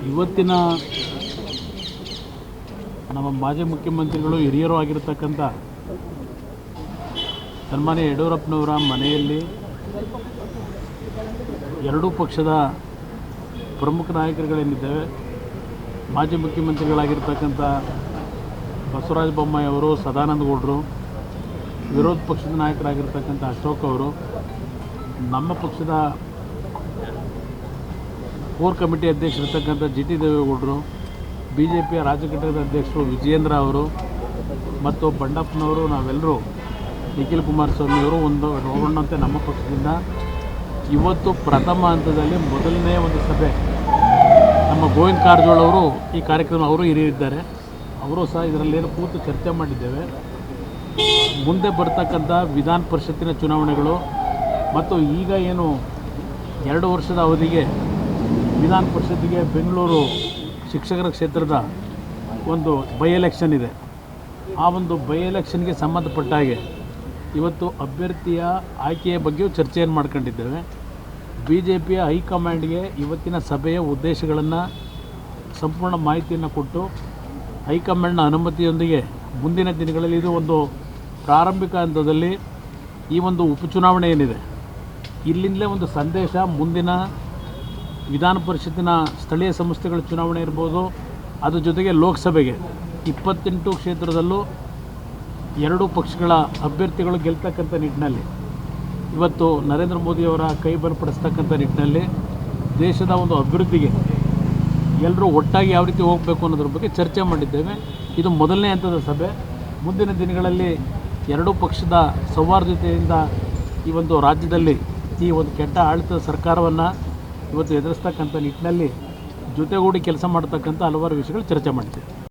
ಇವತ್ತಿನ ನಮ್ಮ ಮಾಜಿ ಮುಖ್ಯಮಂತ್ರಿಗಳು ಹಿರಿಯರು ಆಗಿರತಕ್ಕಂಥ ಸನ್ಮಾನ್ಯ ಯಡಿಯೂರಪ್ಪನವರ ಮನೆಯಲ್ಲಿ ಎರಡೂ ಪಕ್ಷದ ಪ್ರಮುಖ ನಾಯಕರುಗಳೇನಿದ್ದೇವೆ, ಮಾಜಿ ಮುಖ್ಯಮಂತ್ರಿಗಳಾಗಿರ್ತಕ್ಕಂಥ ಬಸವರಾಜ ಬೊಮ್ಮಾಯಿ ಅವರು, ಸದಾನಂದ ಗೌಡರು, ವಿರೋಧ ಪಕ್ಷದ ನಾಯಕರಾಗಿರ್ತಕ್ಕಂಥ ಅಶೋಕ್ ಅವರು, ನಮ್ಮ ಪಕ್ಷದ ಕೋರ್ ಕಮಿಟಿ ಅಧ್ಯಕ್ಷರಿರ್ತಕ್ಕಂಥ ಜಿ.ಟಿ. ದೇವೇಗೌಡರು, BJPಯ ರಾಜ್ಯ ಘಟಕದ ಅಧ್ಯಕ್ಷರು ವಿಜಯೇಂದ್ರ ಅವರು ಮತ್ತು ಬಂಡಪ್ಪನವರು, ನಾವೆಲ್ಲರೂ ನಿಖಿಲ್ ಕುಮಾರಸ್ವಾಮಿ ಅವರು ಹೋಗೋಣಂತೆ ನಮ್ಮ ಪಕ್ಷದಿಂದ ಇವತ್ತು ಪ್ರಥಮ ಹಂತದಲ್ಲಿ ಮೊದಲನೇ ಒಂದು ಸಭೆ ನಮ್ಮ ಗೋವಿಂದ ಕಾರಜೋಳ ಅವರು ಈ ಕಾರ್ಯಕ್ರಮ ಅವರು ಹಿರಿಯರಿದ್ದಾರೆ, ಅವರು ಸಹ ಇದರಲ್ಲೇನು ಕೂತು ಚರ್ಚೆ ಮಾಡಿದ್ದೇವೆ. ಮುಂದೆ ಬರ್ತಕ್ಕಂಥ ವಿಧಾನ ಪರಿಷತ್ತಿನ ಚುನಾವಣೆಗಳು ಮತ್ತು ಈಗ ಏನು 2 ವರ್ಷದ ಅವಧಿಗೆ ವಿಧಾನ ಪರಿಷತ್ತಿಗೆ ಬೆಂಗಳೂರು ಶಿಕ್ಷಕರ ಕ್ಷೇತ್ರದ ಒಂದು ಬೈ ಎಲೆಕ್ಷನ್ ಇದೆ. ಆ ಒಂದು ಬೈ ಎಲೆಕ್ಷನ್ಗೆ ಸಂಬಂಧಪಟ್ಟ ಹಾಗೆ ಇವತ್ತು ಅಭ್ಯರ್ಥಿಯ ಆಯ್ಕೆಯ ಬಗ್ಗೆಯೂ ಚರ್ಚೆಯನ್ನು ಮಾಡ್ಕೊಂಡಿದ್ದೇವೆ. BJPಯ ಹೈಕಮಾಂಡ್ಗೆ ಇವತ್ತಿನ ಸಭೆಯ ಉದ್ದೇಶಗಳನ್ನು ಸಂಪೂರ್ಣ ಮಾಹಿತಿಯನ್ನು ಕೊಟ್ಟು ಹೈಕಮಾಂಡ್ನ ಅನುಮತಿಯೊಂದಿಗೆ ಮುಂದಿನ ದಿನಗಳಲ್ಲಿ ಇದು ಒಂದು ಪ್ರಾರಂಭಿಕ ಹಂತದಲ್ಲಿ ಈ ಒಂದು ಉಪಚುನಾವಣೆ ಏನಿದೆ ಇಲ್ಲಿಂದಲೇ ಒಂದು ಸಂದೇಶ ಮುಂದಿನ ವಿಧಾನ ಪರಿಷತ್ತಿನ ಸ್ಥಳೀಯ ಸಂಸ್ಥೆಗಳ ಚುನಾವಣೆ ಇರ್ಬೋದು, ಅದ್ರ ಜೊತೆಗೆ ಲೋಕಸಭೆಗೆ 28 ಕ್ಷೇತ್ರದಲ್ಲೂ ಎರಡೂ ಪಕ್ಷಗಳ ಅಭ್ಯರ್ಥಿಗಳು ಗೆಲ್ತಕ್ಕಂಥ ನಿಟ್ಟಿನಲ್ಲಿ ಇವತ್ತು ನರೇಂದ್ರ ಮೋದಿಯವರ ಕೈ ಬಲಪಡಿಸ್ತಕ್ಕಂಥ ನಿಟ್ಟಿನಲ್ಲಿ ದೇಶದ ಒಂದು ಅಭಿವೃದ್ಧಿಗೆ ಎಲ್ಲರೂ ಒಟ್ಟಾಗಿ ಯಾವ ರೀತಿ ಹೋಗಬೇಕು ಅನ್ನೋದ್ರ ಬಗ್ಗೆ ಚರ್ಚೆ ಮಾಡಿದ್ದೇವೆ. ಇದು ಮೊದಲನೇ ಹಂತದ ಸಭೆ. ಮುಂದಿನ ದಿನಗಳಲ್ಲಿ ಎರಡೂ ಪಕ್ಷದ ಸೌಹಾರ್ದತೆಯಿಂದ ಈ ಒಂದು ರಾಜ್ಯದಲ್ಲಿ ಈ ಒಂದು ಕೆಟ್ಟ ಆಡಳಿತ ಸರ್ಕಾರವನ್ನು ಇವತ್ತು ಎದುರಿಸ್ತಕ್ಕಂಥ ನಿಟ್ಟಿನಲ್ಲಿ ಜೊತೆಗೂಡಿ ಕೆಲಸ ಮಾಡ್ತಕ್ಕಂಥ ಹಲವಾರು ವಿಷಯಗಳು ಚರ್ಚೆ ಮಾಡಿದ್ದೇವೆ.